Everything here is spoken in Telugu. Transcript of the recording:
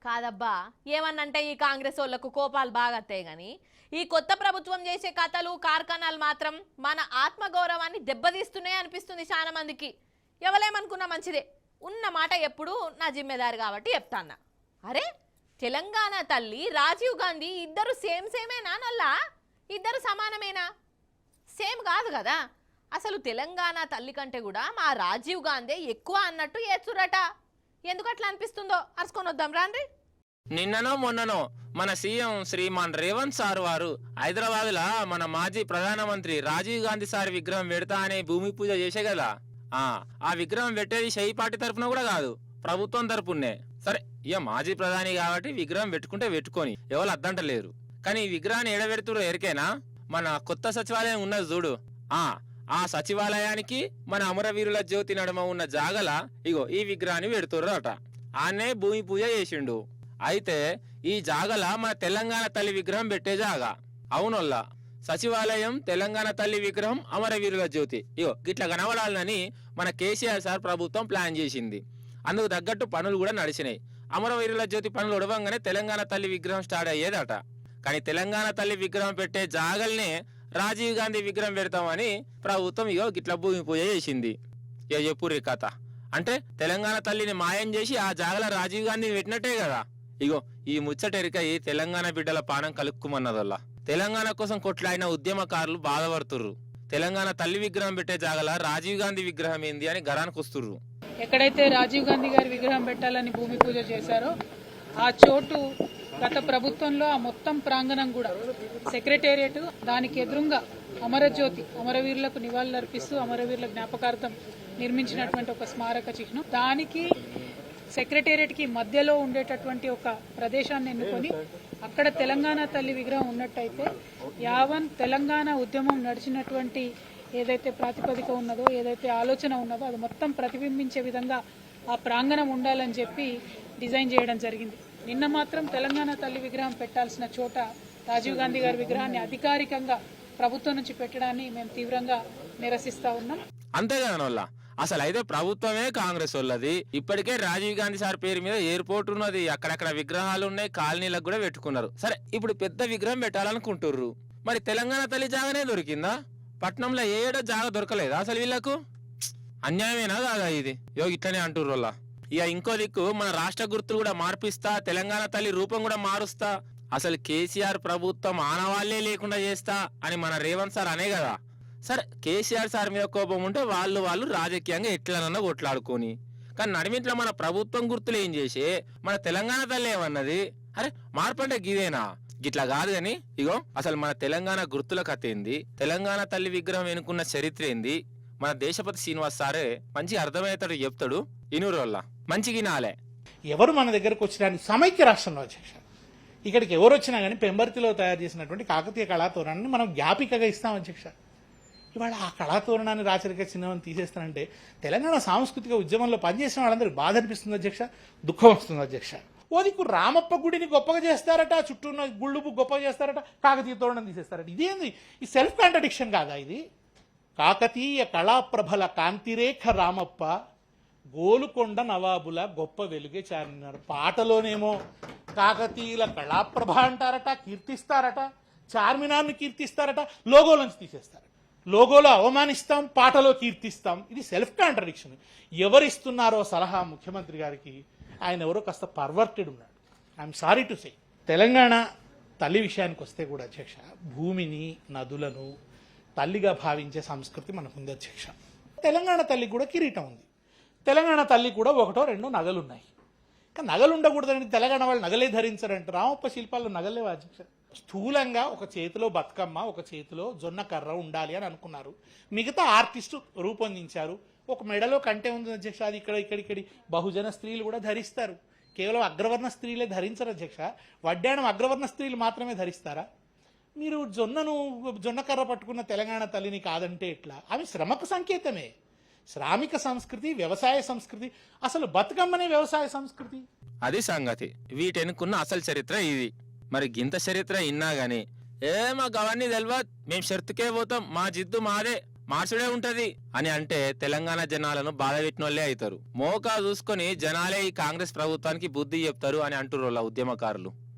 కాదబ్బా, ఏమన్నంటే ఈ కాంగ్రెస్ వాళ్ళకు కోపాలు బాగత్తాయి గాని ఈ కొత్త ప్రభుత్వం చేసే కథలు కార్ఖానాలు మాత్రం మన ఆత్మగౌరవాన్ని దెబ్బతీస్తున్నాయి అనిపిస్తుంది చాలా మందికి. ఎవలేమనుకున్నా మంచిదే, ఉన్న మాట ఎప్పుడు నా జిమ్మెదారు కాబట్టి చెప్తాన్నా. అరే, తెలంగాణ తల్లి రాజీవ్ గాంధీ ఇద్దరు సేమేనా నల్లా? ఇద్దరు సమానమేనా? సేమ్ కాదు కదా. అసలు తెలంగాణ తల్లి కంటే కూడా మా రాజీవ్ గాంధీ ఎక్కువ అన్నట్టు ఏచురట. ఎందుకు అట్లా అనిపిస్తుందో అరుచుకొని వద్దాం రాండి. నిన్ననో మొన్ననో మన సీఎం శ్రీమాన్ రేవంత్ సార్ వారు హైదరాబాద్ లా మన మాజీ ప్రధానమంత్రి రాజీవ్ గాంధీ సార్ విగ్రహం పెడతా అనే భూమి పూజ చేసే కదా. ఆ విగ్రహం పెట్టేది షై పార్టీ తరఫున కూడా కాదు, ప్రభుత్వం తరపునే. సరే, ఇక మాజీ ప్రధాని కాబట్టి విగ్రహం పెట్టుకుంటే పెట్టుకొని ఎవరు అద్దంటలేరు. కానీ ఈ విగ్రహాన్ని ఎడబెడుతురో ఎరికేనా? మన కొత్త సచివాలయం ఉన్నది చూడు, ఆ సచివాలయానికి మన అమరవీరుల జ్యోతి నడుమ ఉన్న జాగల ఇగో ఈ విగ్రహాన్ని పెడుతుర్రట. ఆనే భూమి పూజ చేసిండు. అయితే ఈ జాగల మన తెలంగాణ తల్లి విగ్రహం పెట్టే జాగా. అవునోల్లా, సచివాలయం, తెలంగాణ తల్లి విగ్రహం, అమరవీరుల జ్యోతి ఇగో గిట్లా కనబడాలని మన కేసీఆర్ సార్ ప్రభుత్వం ప్లాన్ చేసింది. అందుకు తగ్గట్టు పనులు కూడా నడిచినాయి. అమరవీరుల జ్యోతి పనులు ఉడవంగానే తెలంగాణ తల్లి విగ్రహం స్టార్ట్ అయ్యేదట. కానీ తెలంగాణ తల్లి విగ్రహం పెట్టే జాగల్నే రాజీవ్ గాంధీ విగ్రహం పెడతామని ప్రభుత్వం ఇగో గిట్ల భూమి పూజ చేసింది. ఇక చెప్పుర్రి కథ. అంటే తెలంగాణ తల్లిని మాయం చేసి ఆ జాగల రాజీవ్ గాంధీని పెట్టినట్టే కదా. ఇగో ఈ ముచ్చటెరికయి తెలంగాణ బిడ్డల పానం కలుక్కుమన్నదల్లా. తెలంగాణ కోసం కొట్లాడిన ఉద్యమకారులు బాధపడుతుర్రు. తెలంగాణ తల్లి విగ్రహం పెట్టే జాగల రాజీవ్ గాంధీ విగ్రహం ఏంది అని గరానికి వస్తుర్రు. ఎక్కడైతే రాజీవ్ గాంధీ గారి విగ్రహం పెట్టాలని భూమి పూజ చేశారో ఆ చోటు గత ప్రభుత్వంలో ఆ మొత్తం ప్రాంగణం కూడా సెక్రటేరియట్, దానికి ఎదురుగా అమరజ్యోతి, అమరవీరులకు నివాళులర్పిస్తూ అమరవీరుల జ్ఞాపకార్థం నిర్మించినటువంటి ఒక స్మారక చిహ్నం, దానికి సెక్రటేరియట్ కి మధ్యలో ఉండేటటువంటి ఒక ప్రదేశాన్ని ఎన్నుకొని అక్కడ తెలంగాణ తల్లి విగ్రహం ఉన్నట్టయితే యావన్ తెలంగాణ ఉద్యమం నడిచినటువంటి ఏదైతే ప్రాతిపదిక ఉన్నదో, ఏదైతే ఆలోచన ఉన్నదో అది మొత్తం ప్రతిబింబించే విధంగా ఆ ప్రాంగణం ఉండాలని చెప్పి డిజైన్ చేయడం జరిగింది. నిన్న మాత్రం తెలంగాణ తల్లి విగ్రహం పెట్టాల్సిన చోట రాజీవ్ గాంధీ గారి విగ్రహాన్ని అధికారికంగా ప్రభుత్వం నుంచి పెట్టడాన్ని మేము తీవ్రంగా నిరసిస్తా ఉన్నాం. అంతేగా, అసలు అయితే ప్రభుత్వమే కాంగ్రెస్ వాళ్ళది. ఇప్పటికే రాజీవ్ గాంధీ సార్ పేరు మీద ఎయిర్పోర్ట్ ఉన్నది, అక్కడక్కడ విగ్రహాలు ఉన్నాయి, కాలనీలకు కూడా పెట్టుకున్నారు. సరే, ఇప్పుడు పెద్ద విగ్రహం పెట్టాలనుకుంటుర్రు. మరి తెలంగాణ తల్లి జాగానే దొరికిందా? పట్నంలో ఏడో జాగా దొరకలేదా అసలు వీళ్ళకు? అన్యాయమేనా కాదా ఇది? ఇట్లనే అంటుర్రు వాళ్ళ. ఇక ఇంకో దిక్కు మన రాష్ట్ర గుర్తులు కూడా మార్పిస్తా, తెలంగాణ తల్లి రూపం కూడా మారుస్తా, అసలు కేసీఆర్ ప్రభుత్వం ఆనవాళ్లే లేకుండా చేస్తా అని మన రేవంత్ సార్ అనే కదా. సరే, కేసీఆర్ సార్ మీద కోపం ఉంటే వాళ్ళు రాజకీయంగా ఎట్లనన్నా కొట్లాడుకొని, కానీ నడిమిట్లో మన ప్రభుత్వం గుర్తులు ఏం చేసి మన తెలంగాణ తల్లి ఏమన్నది? అరే, మార్పు అంటే గిదేనా? గిట్లా కాదు గాని ఇగో అసలు మన తెలంగాణ గుర్తుల కథ ఏంది, తెలంగాణ తల్లి విగ్రహం వెనుకున్న చరిత్ర ఏంది, మన దేశపతి శ్రీనివాస్ సారే మంచి అర్థమయ్యేటట్టు చెప్తాడు. ఇనూరు వల్ల మంచిగా నాలే. ఎవరు మన దగ్గరకు వచ్చిన సమైక్య రాష్ట్రంలో అధ్యక్ష, ఇక్కడికి ఎవరు వచ్చినా కానీ పెంబర్తిలో తయారు చేసినటువంటి కాకతీయ కళాతోరణాన్ని మనం జ్ఞాపికగా ఇస్తాం అధ్యక్ష. ఇవాళ ఆ కళాతోరణాన్ని రాచరిక చిహ్నం తీసేస్తానంటే తెలంగాణ సాంస్కృతిక ఉద్యమంలో పనిచేసిన వాళ్ళందరికీ బాధ అనిపిస్తుంది అధ్యక్ష, దుఃఖం వస్తుంది అధ్యక్ష. ఓదికు రామప్ప గుడిని గొప్పగా చేస్తారట, చుట్టూ ఉన్న గుళ్ళు గొప్పగా చేస్తారట, కాకతీయ తోరణం తీసేస్తారట. ఇదేంది? ఈ సెల్ఫ్ కాంట్రడిక్షన్ కాదా ఇది? కాకతీయ కళాప్రభల కాంతిరేఖ రామప్ప, గోలుకొండ నవాబుల గొప్ప వెలుగే చారినారు. పాటలోనేమో కాకతీయుల కళాప్రభ అంటారట, కీర్తిస్తారట, చార్మినార్ని కీర్తిస్తారట, లోగోలోంచి తీసేస్తారట. లోగోలో అవమానిస్తాం, పాటలో కీర్తిస్తాం. ఇది సెల్ఫ్ కాంట్రడిక్షన్. ఎవరిస్తున్నారో సలహా ముఖ్యమంత్రి గారికి? ఆయన ఎవరో కాస్త పర్వర్టెడ్ ఉన్నాడు. I'm sorry to say. Telangana తల్లి విషయానికి వస్తే కూడా అధ్యక్ష, భూమిని, నదులను తల్లిగా భావించే సంస్కృతి మనకుంది అధ్యక్ష. తెలంగాణ తల్లికి కూడా కిరీటం ఉంది. తెలంగాణ తల్లి కూడా ఒకటో రెండో నగలున్నాయి. కానీ నగలు ఉండకూడదని తెలంగాణ వాళ్ళు నగలే ధరించారంట. రామప్ప శిల్పాల్లో నగలేవా అధ్యక్ష? స్థూలంగా ఒక చేతిలో బతుకమ్మ, ఒక చేతిలో జొన్న కర్ర ఉండాలి అని అనుకున్నారు. మిగతా ఆర్టిస్టు రూపొందించారు. ఒక మెడలో కంటే ఉంది అధ్యక్ష, అది ఇక్కడి బహుజన స్త్రీలు కూడా ధరిస్తారు. కేవలం అగ్రవర్ణ స్త్రీలే ధరించరు అధ్యక్ష. వడ్డాణం అగ్రవర్ణ స్త్రీలు మాత్రమే ధరిస్తారా? మీరు జొన్న కర్ర పట్టుకున్న తెలంగాణ తల్లిని కాదంటే ఎట్లా? ఆమె శ్రమకు సంకేతమే. శ్రామిక సంస్కృతి, వ్యవసాయ సంస్కృతి. అసలు బతుకమ్మనే వ్యవసాయ సంస్కృతి. అది సంగతి. వీటెనుకున్న అసలు చరిత్ర ఇది. మరి గింత చరిత్ర ఇన్నా గాని మా గవర్నీ తెలియదు, మేము షర్తుకే పోతాం, మా జిద్దు మాదే, మార్చుడే ఉంటది అని అంటే తెలంగాణ జనాలను బాధ పెట్టినోళ్లే అవుతారు. మోకా చూసుకొని జనాలే ఈ కాంగ్రెస్ ప్రభుత్వానికి బుద్ధి చెప్తారు అని అంటున్నారు ఉద్యమకారులు.